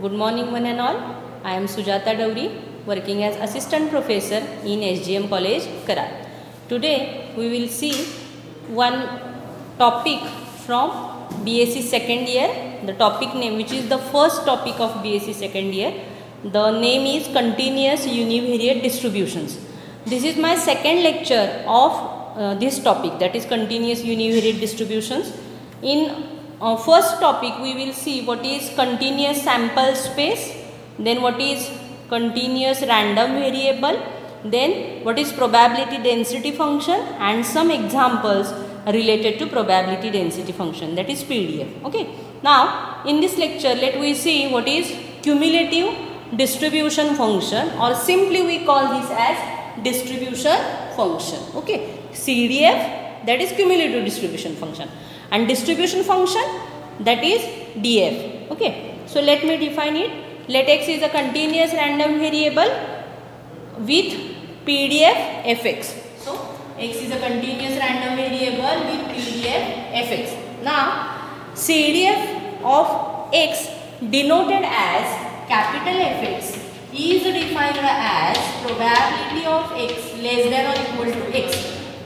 Good morning one and all. I am Sujata Dowri, working as Assistant Professor in SGM College, Karat. Today we will see one topic from BSc second year. The topic name, which is the first topic of BSc second year. The name is Continuous Univariate Distributions. This is my second lecture of this topic, that is Continuous Univariate Distributions. In first topic we will see what is continuous sample space, then what is continuous random variable, then what is probability density function, and some examples related to probability density function, that is PDF. Okay. Now in this lecture let we see what is cumulative distribution function, or simply we call this as distribution function. Okay. CDF, that is cumulative distribution function, and distribution function, that is DF. Okay. So let me define it. Let X is a continuous random variable with PDF fx. So X is a continuous random variable with PDF fx. Now CDF of X denoted as capital Fx is defined as probability of X less than or equal to X,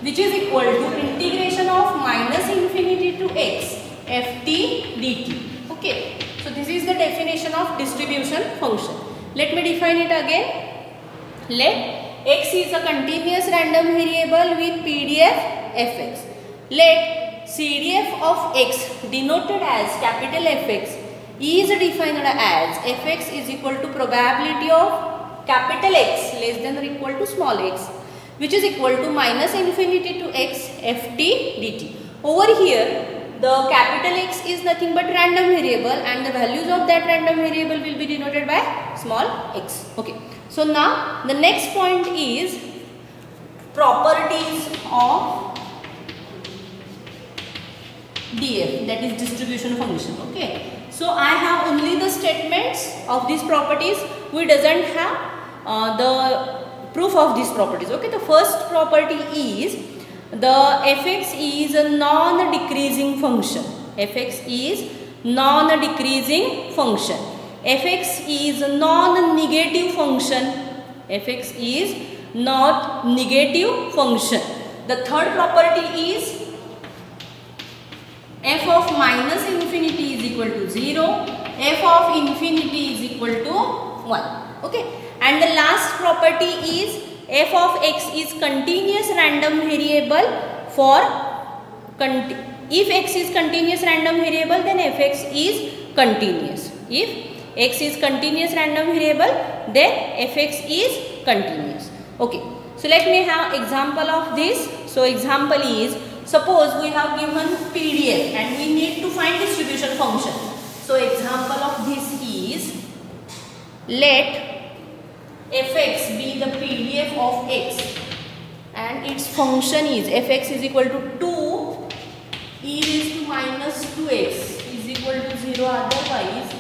which is equal to integration of minus infinity to X ft dt. Okay. So this is the definition of distribution function. Let me define it again. Let X is a continuous random variable with PDF fx. Let CDF of X denoted as capital Fx is defined as fx is equal to probability of capital X less than or equal to small x, which is equal to minus infinity to X ft dt. Over here the capital X is nothing but random variable, and the values of that random variable will be denoted by small x. Okay. So now the next point is properties of DF, that is distribution function. Okay. So I have only the statements of these properties. We doesn't have the proof of these properties. Okay. The first property is the fx is a non-decreasing function. Fx is non-decreasing function. Fx is a non-negative function. Fx is not negative function. The third property is f of minus infinity is equal to 0. F of infinity is equal to 1. Okay. And the last property is f of x is continuous random variable for if x is continuous random variable, then fx is continuous. If x is continuous random variable, then fx is continuous. Okay. So let me have example of this. So example is, suppose we have given PDF and we need to find distribution function. So example of this is, let fx be the PDF of x and its function is fx is equal to 2 e raised to minus 2x is equal to 0 otherwise,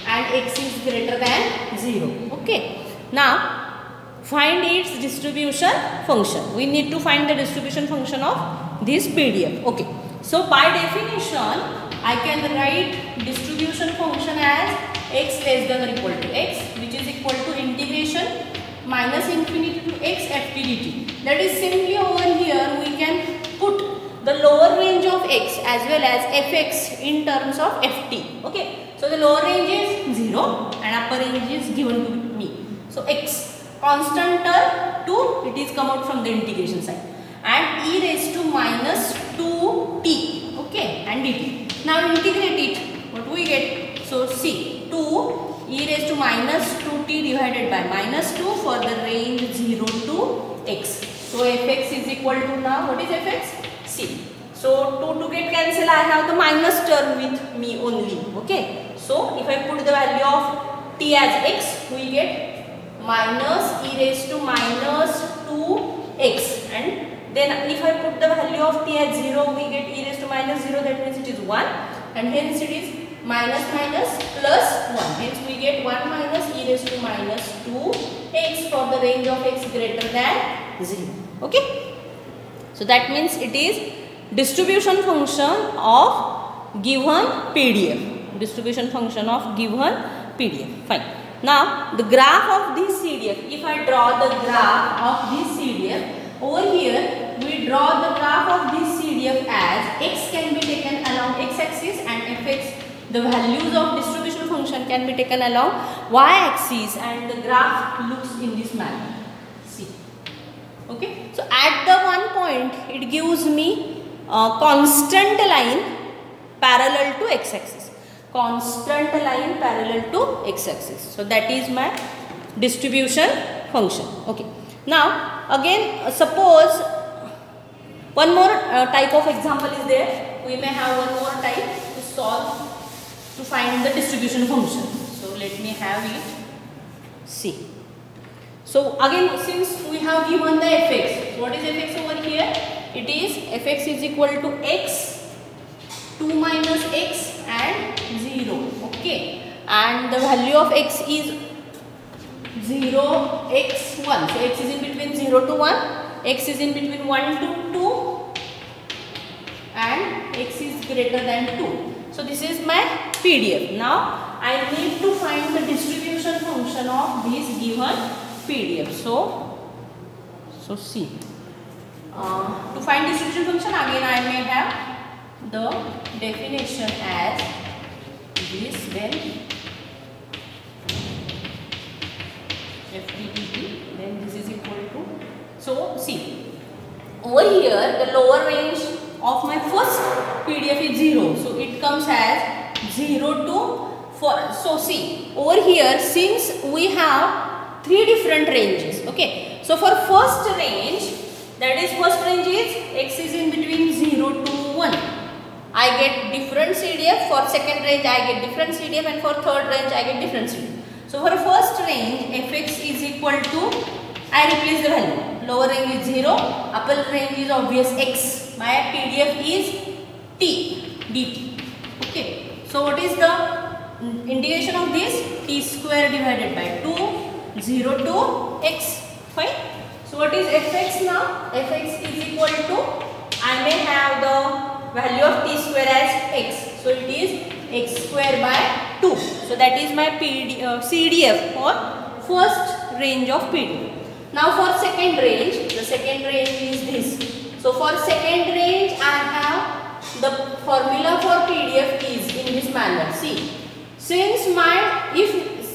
and x is greater than 0. Okay. Now find its distribution function. We need to find the distribution function of this PDF. Okay. So by definition I can write distribution function as x less than or equal to x, which is equal to integration minus infinity to x ft dt. That is simply over here we can put the lower range of x as well as fx in terms of ft. Okay. So the lower range is 0 and upper range is given to me. So x constant term 2, it is come out from the integration side, and e raised to minus 2t. Okay. And dt. Now integrate it. What we get? So see, 2 e raised to minus 2t divided by minus 2 for the range 0 to x. So fx is equal to, now what is fx? C. So 2 to get cancel, I have the minus term with me only. Okay. So if I put the value of t as x, we get minus e raised to minus 2x, and then if I put the value of t as 0, we get e raised to minus 0, that means it is 1, and hence it is minus minus plus 1. Hence we get 1 minus e raised to minus 2x for the range of x greater than 0. Okay. So that means it is distribution function of given PDF. Distribution function of given PDF. Fine. Now the graph of this CDF, if I draw the graph of this CDF, over here we draw the graph of this CDF as x can be taken along x-axis and fx, the values of distribution function can be taken along y-axis, and the graph looks in this manner. See. Okay. So at the one point it gives me a constant line parallel to x-axis. Constant line parallel to x-axis. So that is my distribution function. Okay. Now again, suppose one more type of example is there. We may have one more type to solve to find the distribution function. So let me have it. See. So again, since we have given the fx, what is fx over here? It is fx is equal to x, 2 minus x and 0. Okay. And the value of x is 0, x, 1. So x is in between 0 to 1, x is in between 1 to 2, and x is greater than 2. So this is my PDF. Now I need to find the distribution function of this given PDF. So see. To find distribution function, again I may have the definition as this, then FTDT, then this is equal to. So see, over here the lower range of my first PDF is 0. So it comes as 0 to 4. So see, over here since we have 3 different ranges. Okay. So for first range, that is first range is x is in between 0 to 1. I get different CDF. For second range I get different CDF, and for third range I get different CDF. So for first range fx is equal to, I replace the value. Lower range is 0, upper range is obvious x. My PDF is t dt. Okay. So what is the integration of this? T square divided by 2, 0 to x. Fine. So what is fx now? Fx is equal to, I may have the value of t square as x. So it is x square by 2. So that is my CDF for first range of PDF. Now for second range, the second range is this. So for second range I have the formula for PDF is in this manner. See, since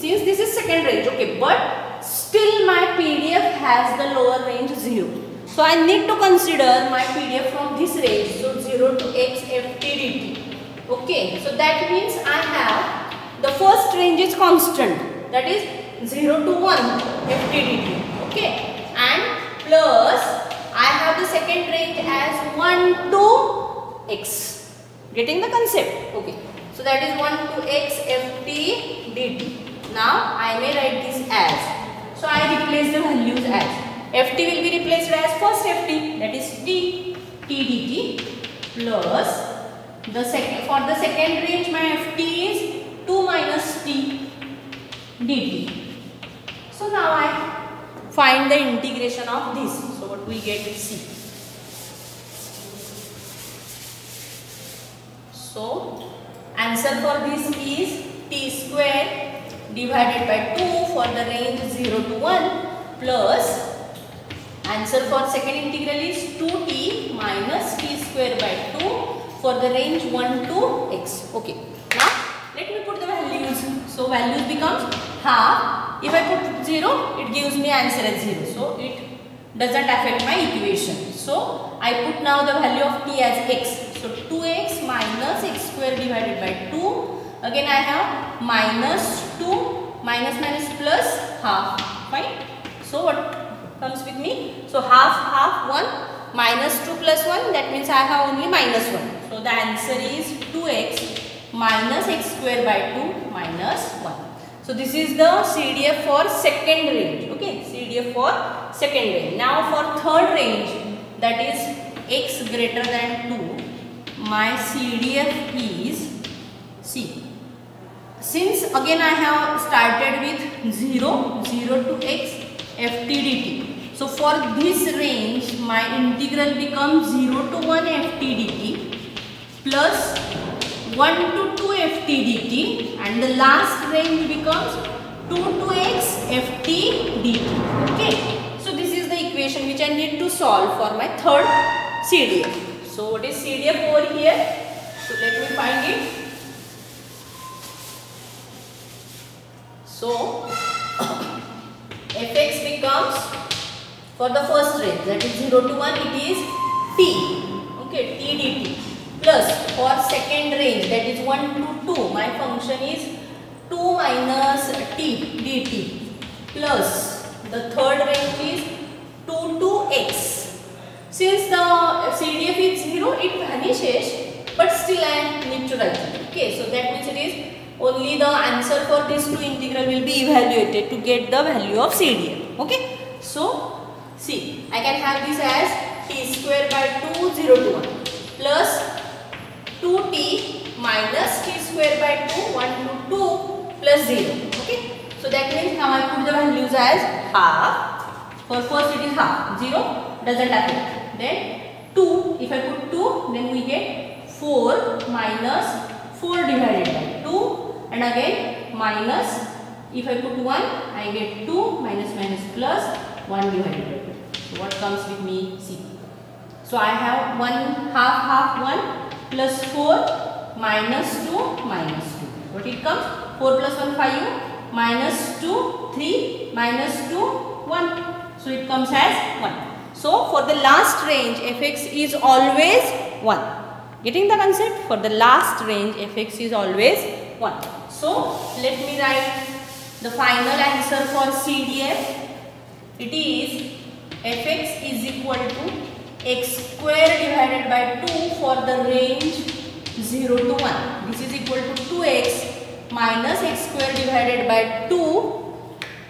this is second range, okay, but still my PDF has the lower range 0. So I need to consider my PDF from this range. So 0 to x FTDT. Okay. So that means I have the first range is constant. That is 0 to 1 FTDT. Okay. And plus I have the second range as 1 to x. Getting the concept? Okay. So that is 1 to x FTDT. Now I may write this as. So I replace the values as. Ft will be replaced as first Ft, that is t dt, plus the second, for the second range my Ft is 2 minus t dt. So now I find the integration of this. So what we get is c. So answer for this is t square divided by 2 for the range 0 to 1, plus answer for second integral is 2t minus t square by 2 for the range 1 to x. Okay. Now let me put the values. So values becomes half. If I put 0, it gives me answer as 0. So it doesn't affect my equation. So I put now the value of t as x. So 2x minus x square divided by 2. Again I have minus 2, minus minus plus half. Fine. So what comes with me? So half 1 minus 2 plus 1, that means I have only minus 1. So the answer is 2x minus x square by 2 minus 1. So this is the CDF for second range. Okay, CDF for second range. Now for third range, that is x greater than 2, my CDF is, see, since again I have started with 0 to x FTDT. So for this range, my integral becomes 0 to 1 FTDT plus 1 to 2 ft dt, and the last range becomes 2 to x ft dt. Okay, so this is the equation which I need to solve for my third CDF. So what is CDF over here? So let me find it. So fx becomes, for the first range, that is 0 to 1, it is t, okay, t dt, plus for second range, that is 1 to 2, my function is 2 minus t dt, plus the third range is 2 to x. Since the CDF is 0, it vanishes, but still I need to write it. Okay, so that means it is only the answer for this two integral will be evaluated to get the value of CDF. Okay, so see, I can have this as t square by 2 0 to 1 plus 2t minus t square by 2 1 to 2 plus 0. Okay, so that means now I put the values as half. For first it is half, 0 doesn't affect. Then 2, if I put 2, then we get 4 minus 4 divided by 2, and again minus, if I put 1, I get 2 minus minus plus 1 divided by 2. So what comes with me? See. So I have 1 half 1 plus 4 minus 2 minus 2. What it comes? 4 plus 1 5 minus 2 3 minus 2 1. So it comes as 1. So for the last range fx is always 1. Getting the concept? For the last range fx is always 1. So let me write the final answer for CDF. It is fx is equal to x square divided by 2 for the range 0 to 1. This is equal to 2x minus x square divided by 2.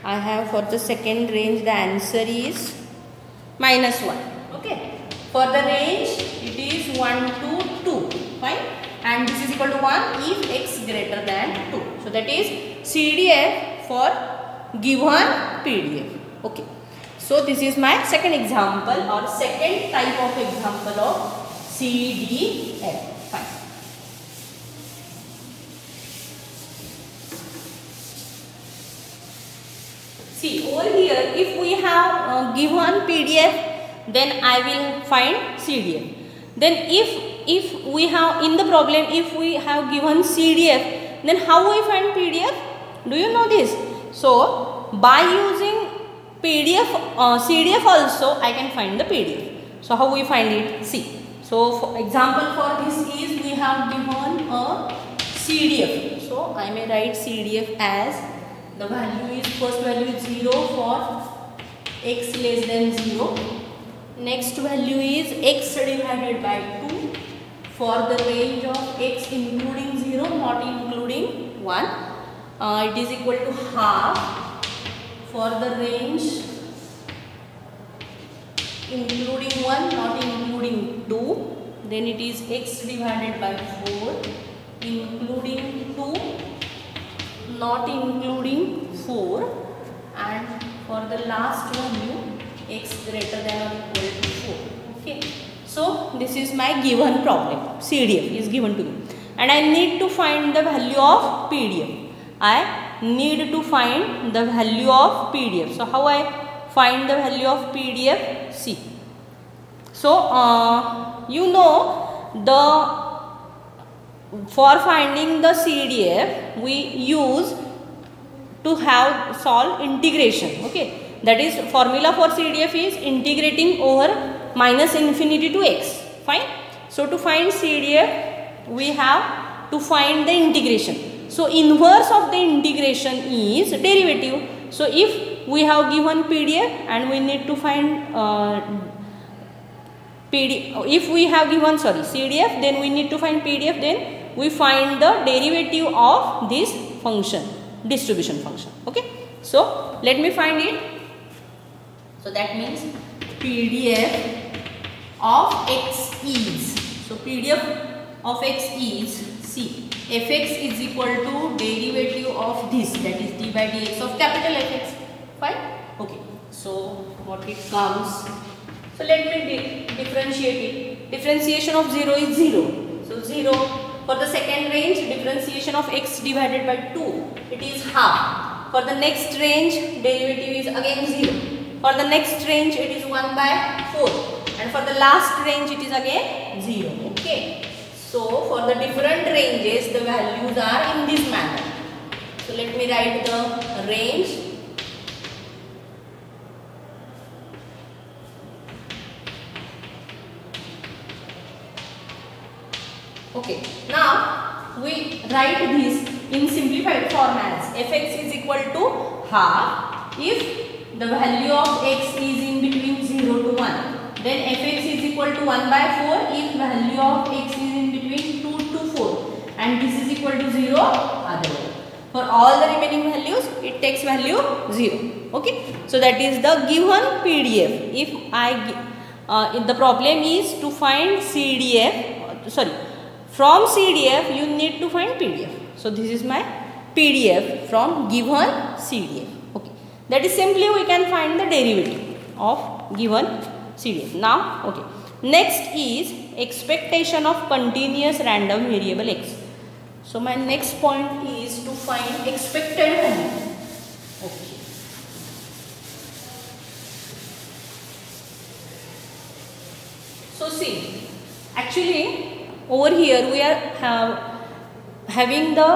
I have for the second range the answer is minus 1. Okay, for the range it is 1 to 2, fine, and this is equal to 1 if x greater than 2. So that is CDF for given PDF. Okay, so this is my second example or second type of example of CDF. Fine. See, over here if we have given PDF, then I will find CDF. Then if we have in the problem, if we have given CDF, then how we find PDF? Do you know this? So by using PDF CDF also I can find the PDF. So how we find it? See, so for example for this is we have given a CDF. So I may write CDF as the value is, first value is 0 for x less than 0. Next value is x divided by 2 for the range of x including 0 not including 1. It is equal to half for the range including 1 not including 2. Then it is x divided by 4 including 2 not including 4, and for the last value x greater than or equal to 4. Okay, so this is my given problem. CDF is given to me and I need to find the value of PDF. I need to find the value of PDF. So how I find the value of PDF? See, so you know the for finding the CDF we use to have solve integration. Okay, that is formula for CDF is integrating over minus infinity to x. Fine. So to find CDF we have to find the integration. So inverse of the integration is derivative. So if we have given PDF and we need to find if we have given CDF, then we need to find PDF, then we find the derivative of this function, distribution function. Okay, so let me find it. So that means PDF of x is, so PDF of x is, see, fx is equal to derivative of this, that is d by dx of capital Fx. Fine. Okay, so what it comes, so let me differentiate it. Differentiation of 0 is 0. So 0 For the second range, differentiation of x divided by 2, it is half. For the next range, derivative is again 0. For the next range, it is 1 by 4. And for the last range, it is again 0. Okay. So for the different ranges, the values are in this manner. So let me write the range. Okay, now we write this in simplified form as fx is equal to half if the value of x is in between 0 to 1. Then fx is equal to 1 by 4 if value of x is in between 2 to 4. And this is equal to 0 otherwise. For all the remaining values, it takes value 0. Okay, so that is the given PDF. If the problem is to find CDF, from CDF you need to find PDF. So this is my PDF from given CDF. Okay, that is simply we can find the derivative of given CDF. Now, okay, next is expectation of continuous random variable x. So my next point is to find expected value. Okay. So see, actually over here we are having the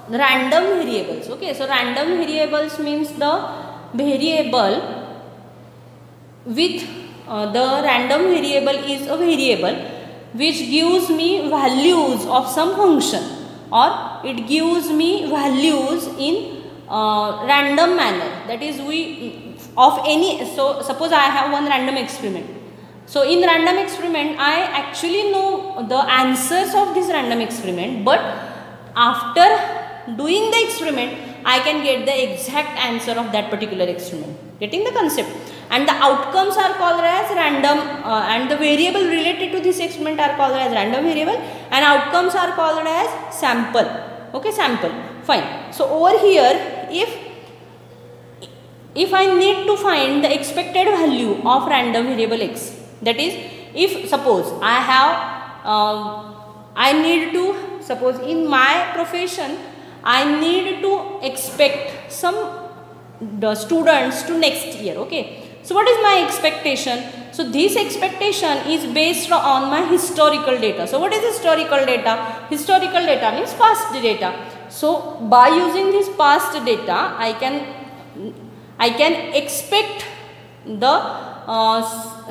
random variables. Okay, so random variables means the variable with the random variable is a variable which gives me values of some function, or it gives me values in random manner. That is, of any. So suppose I have one random experiment. So in random experiment, I actually know the answers of this random experiment, but after doing the experiment, I can get the exact answer of that particular experiment. Getting the concept? And the outcomes are called as random, and the variable related to this experiment are called as random variable, and outcomes are called as sample. Okay, sample. Fine. So over here, if I need to find the expected value of random variable x, that is, if suppose I have, suppose in my profession, I need to expect some students to next year. Okay, so what is my expectation? So this expectation is based on my historical data. So what is historical data? Historical data means past data. So by using this past data, I can expect the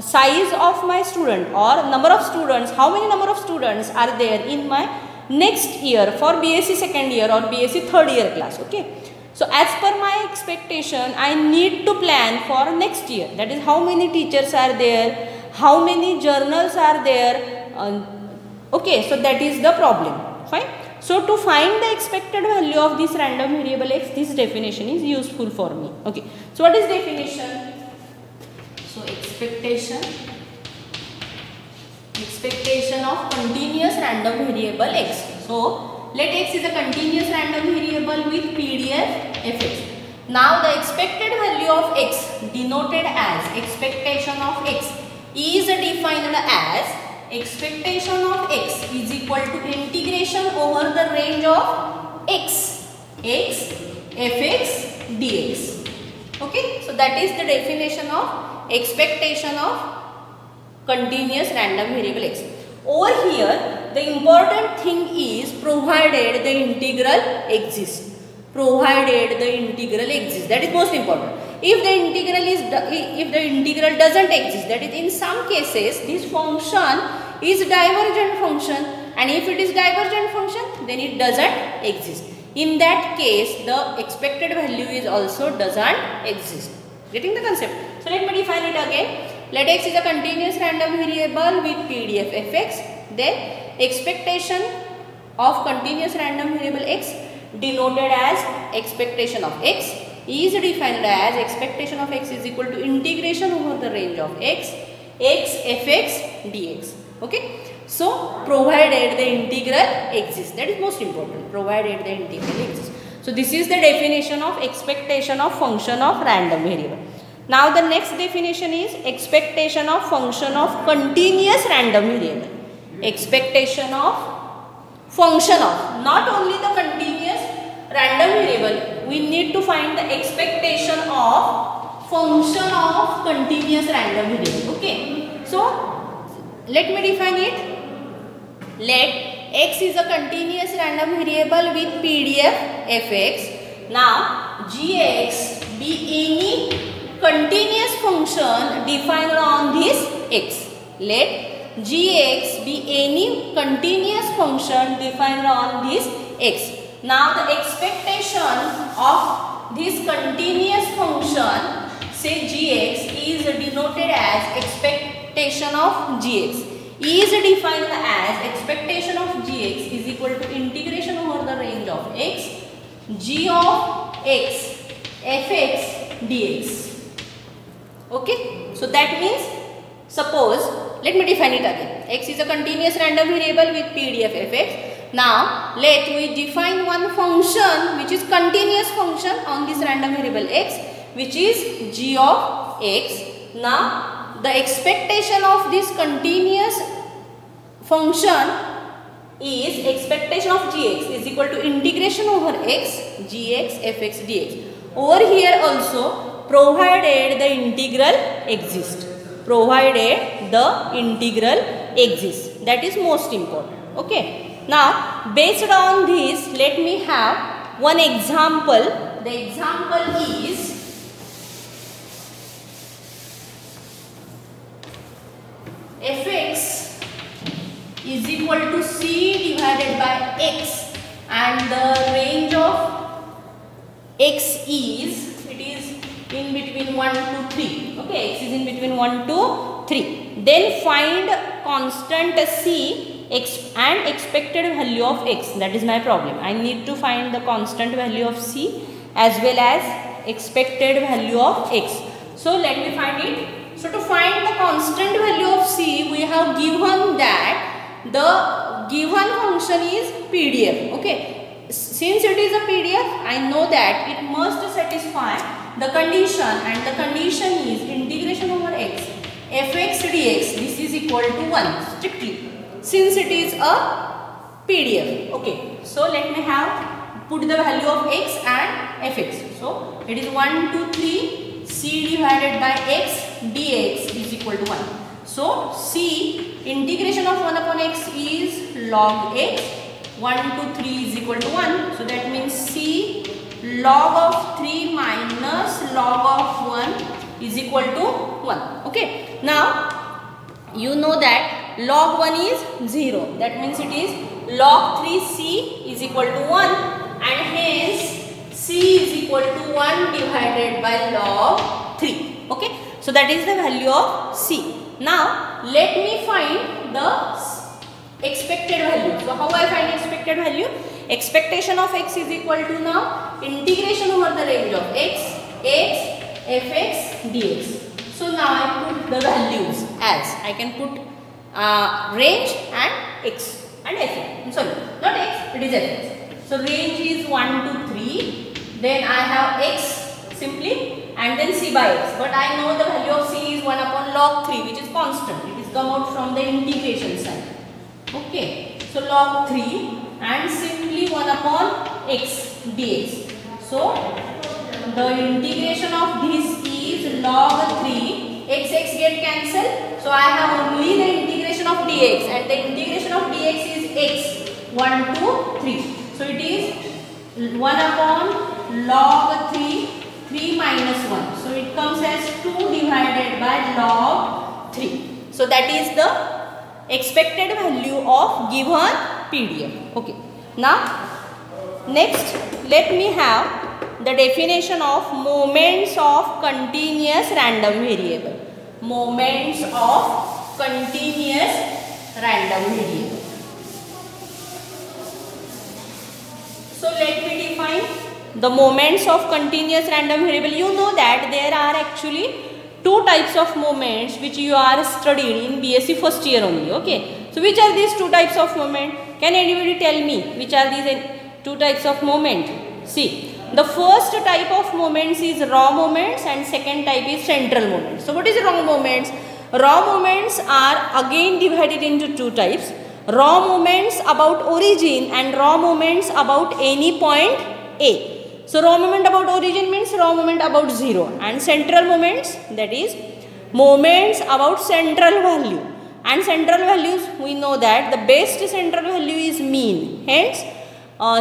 size of my student or number of students, how many number of students are there in my next year for BSc second year or BSc third year class. Okay, so as per my expectation, I need to plan for next year. That is, how many teachers are there, how many journals are there. Okay, so that is the problem. Fine. So to find the expected value of this random variable x, this definition is useful for me. Okay, so what is definition? So expectation of continuous random variable x. So let x is a continuous random variable with PDF fx. Now the expected value of x denoted as expectation of x is defined as expectation of x is equal to integration over the range of x fx dx. Okay, so that is the definition of expectation of continuous random variable x. Over here, the important thing is provided the integral exists. Provided the integral exists. That is most important. If the integral doesn't exist, that is, in some cases this function is divergent function, and if it is divergent function, then it doesn't exist. In that case, the expected value is also doesn't exist. Getting the concept? So let me define it again. Let x is a continuous random variable with PDF fx. Then expectation of continuous random variable x denoted as expectation of x is defined as expectation of x is equal to integration over the range of x fx dx. Okay. So provided the integral exists. That is most important. Provided the integral exists. So this is the definition of expectation of function of random variable. Now the next definition is expectation of function of continuous random variable. Expectation of function of, not only the continuous random variable, we need to find the expectation of function of continuous random variable. Okay, so let me define it. Let x is a continuous random variable with PDF fx. Now gx be any continuous function defined on this x. Let gx be any continuous function defined on this x. Now the expectation of this continuous function, say gx, is denoted as expectation of gx. Is defined as expectation of gx is equal to integration over the range of x, g of x, fx dx. Okay, so that means, suppose, let me define it again. X is a continuous random variable with PDF fx. Now let we define one function which is continuous function on this random variable x, which is g of x. Now the expectation of this continuous function is expectation of gx is equal to integration over x, gx, fx dx. Over here also, provided the integral exists. Provided the integral exists. That is most important. Okay. Now, based on this, let me have one example. The example is fx is equal to c divided by x, and the range of x is, it is in between 1 to 3. Okay, x is in between 1 to 3. Then find constant c and expected value of x. That is my problem. I need to find the constant value of c as well as expected value of x. So let me find it. So to find the constant value of c, we have given that the given function is PDF. Okay, since it is a PDF, I know that it must satisfy the condition, and the condition is integration over x, fx dx. This is equal to 1 strictly, since it is a PDF. Okay, so let me have put the value of x and fx. So it is 1 to 3. C divided by x dx is equal to 1. So c integration of 1 upon x is log x. 1 to 3 is equal to 1. So that means c log of 3 minus log of 1 is equal to 1. Okay. Now you know that log 1 is 0. That means it is log 3c is equal to 1, and hence c is equal to 1 divided by log 3. Okay, so that is the value of c. Now let me find the expected value. So how I find expected value? Expectation of x is equal to now integration over the range of x, fx dx. So now I put the values as, I can put range and x and fx. I'm sorry, not x, it is fx. So range is 1 to 3. Then I have x simply, and then c by x. But I know the value of c is 1 upon log 3, which is constant. It is come out from the integration side. Okay. So log 3 and simply 1 upon x dx. So the integration of this is log 3. X get cancelled. So I have only the integration of dx, and the integration of dx is x 1 to 3. So it is 1 upon log 3 minus 1. So it comes as 2 divided by log 3. So that is the expected value of given PDF. Okay. Now next let me have the definition of moments of continuous random variable. Moments of continuous random variable. So let me define the moments of continuous random variable. You know that there are actually two types of moments which you are studied in BSc first year only. Okay. So which are these two types of moment? Can anybody tell me which are these two types of moment? See, the first type of moments is raw moments, and second type is central moments. So what is raw moments? Raw moments are again divided into two types. raw moments about origin and raw moments about any point A. So raw moment about origin means raw moment about 0, and central moments, that is moments about central value, and central values we know that the best central value is mean, hence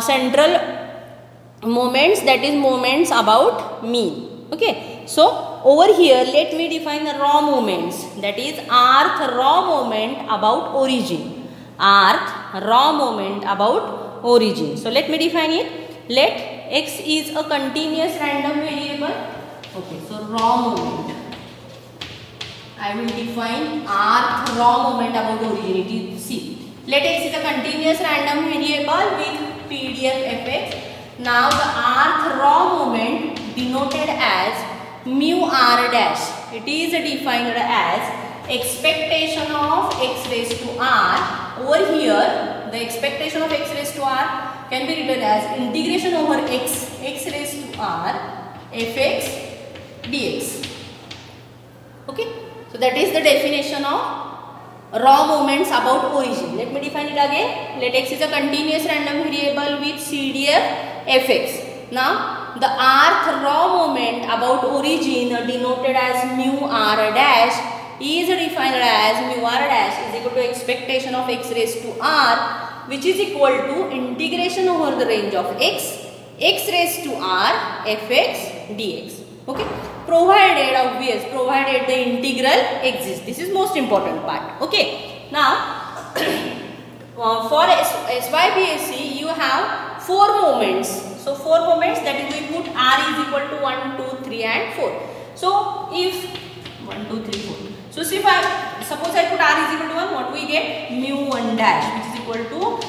central moments, that is moments about mean. Okay, so over here let me define the raw moments, that is rth raw moment about origin, rth raw moment about origin. So let me define it. Let x is a continuous random variable. Okay, so raw moment, I will define rth raw moment about origin. It is C. Let x is a continuous random variable with PDF fx. Now the rth raw moment denoted as mu r dash. It is defined as expectation of x raised to r. Over here, the expectation of x raised to r can be written as integration over x raised to r fx dx. Okay, so that is the definition of raw moments about origin. Let me define it again. Let x is a continuous random variable with CDF fx. Now the rth raw moment about origin denoted as mu r dash is defined as mu r dash is equal to expectation of x raised to r, which is equal to integration over the range of x raised to r fx dx. Okay, provided the integral exists. This is most important part. Okay, now for SYBSC you have 4 moments. So 4 moments, that is we put r is equal to 1, 2, 3 and 4. So if 1, 2, 3, 4. So if suppose I put r is equal to 1, what we get? Mu 1 dash, which is equal to,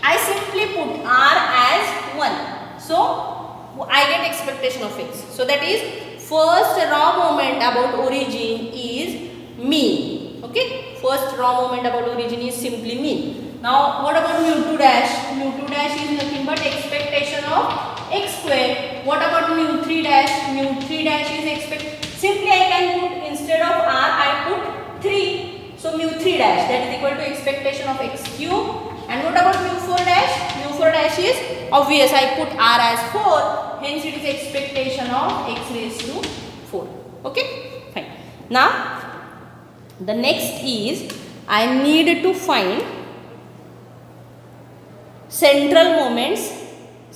I simply put r as 1. So I get expectation of x. So that is first raw moment about origin is mean. Okay, first raw moment about origin is simply mean. Now what about mu 2 dash? Mu 2 dash is nothing but expectation of x square. What about mu 3 dash? Mu 3 dash is simply I can put, instead of r I put 3. So mu 3 dash, that is equal to expectation of x cube. And what about mu 4 dash? Mu 4 dash is obvious, I put r as 4, hence it is expectation of x raised to 4. Okay, fine. Now the next is I need to find central moments,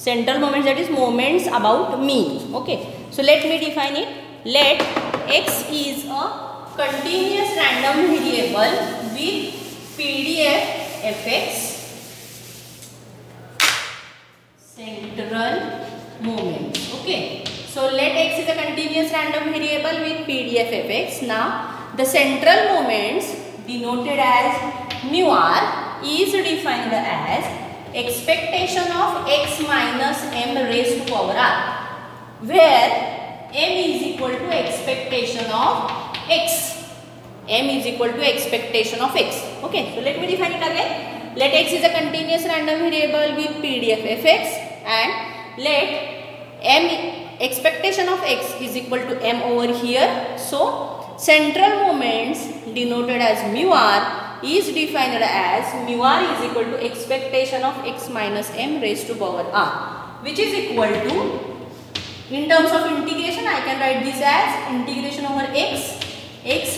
that is moments about mean. Okay, so let me define it. Let x is a continuous random variable with PDF fx central moments. Okay, so let x is a continuous random variable with PDF fx. Now the central moments denoted as mu r is defined as expectation of x minus m raised to power r, where m is equal to expectation of x. M is equal to expectation of x. Okay, so let me define it again. Let x is a continuous random variable with PDF fx, and let m expectation of x is equal to m over here. So central moments denoted as mu r is defined as mu r is equal to expectation of x minus m raised to power r, which is equal to, in terms of integration I can write this as integration over x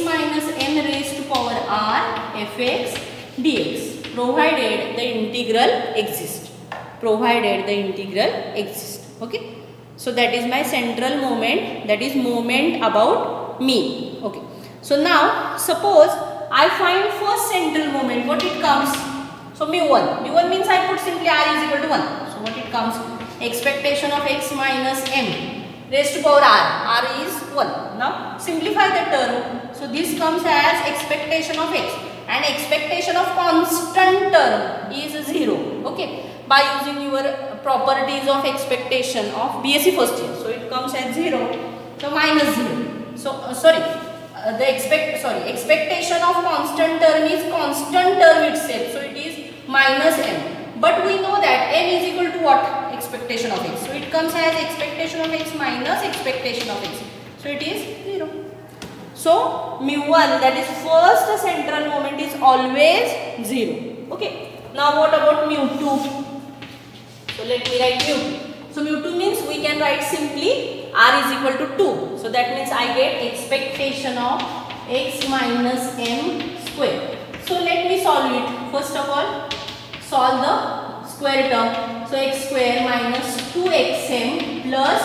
minus m raised to power r fx dx, provided the integral exists. Okay, so that is my central moment, that is moment about mean. Okay, so now suppose I find first central moment, what it comes? So mu 1 means I put simply r is equal to 1. So what it comes? Expectation of x minus m raised to power r is 1. Now simplify the term. So this comes as expectation of x, and expectation of constant term is 0. Okay, by using your properties of expectation of BSc first year. So it comes as 0. So minus 0. So expectation of constant term is constant term itself. So it is minus m. But we know that m is equal to what? Expectation of x. So it comes as expectation of x minus expectation of x. So it is 0. So mu 1, that is first central moment, is always 0. Okay. Now what about mu2? So let me write mu2. So mu2 means we can write simply r is equal to 2. So that means I get expectation of x minus m square. So let me solve it. First of all, solve the square term. So x square minus 2xm plus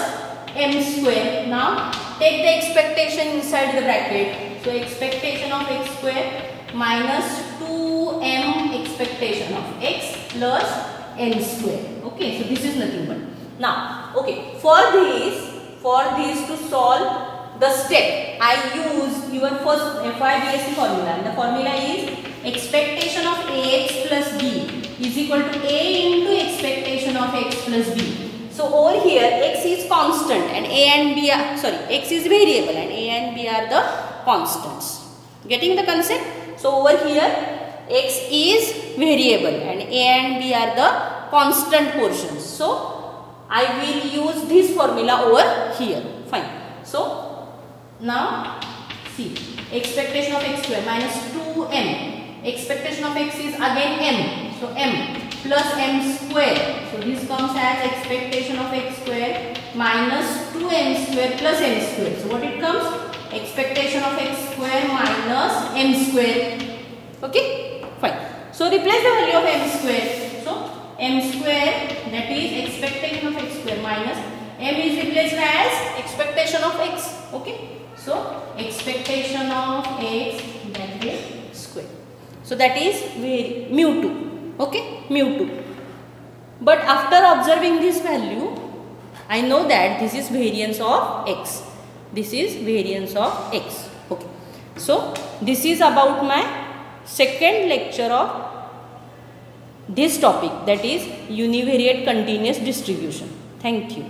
m square. Now take the expectation inside the bracket. So expectation of x square minus 2m expectation of x plus m square. Okay, so this is nothing but. Now, okay, for this to solve the step, I use your first FIBSC formula, and the formula is expectation of ax plus b is equal to a into expectation of x plus b. So over here x is constant and a and b are, sorry, x is variable and a and b are the constants. Getting the concept? So over here x is variable and a and b are the constant portions. So I will use this formula over here. Fine. So now see, expectation of x square minus 2m. Expectation of x is again m. So m plus m square. So this comes as expectation of x square minus 2m square plus m square. So what it comes? Expectation of x square minus m square. Okay? Fine. So replace the value of m square. So m square, that is expectation of x square minus m is replaced as expectation of x. Okay? So expectation of x, that is square. So that is mu2. Okay? mu2. But after observing this value, I know that this is variance of x. This is variance of x. Okay. So this is about my second lecture of this topic, that is univariate continuous distribution. Thank you.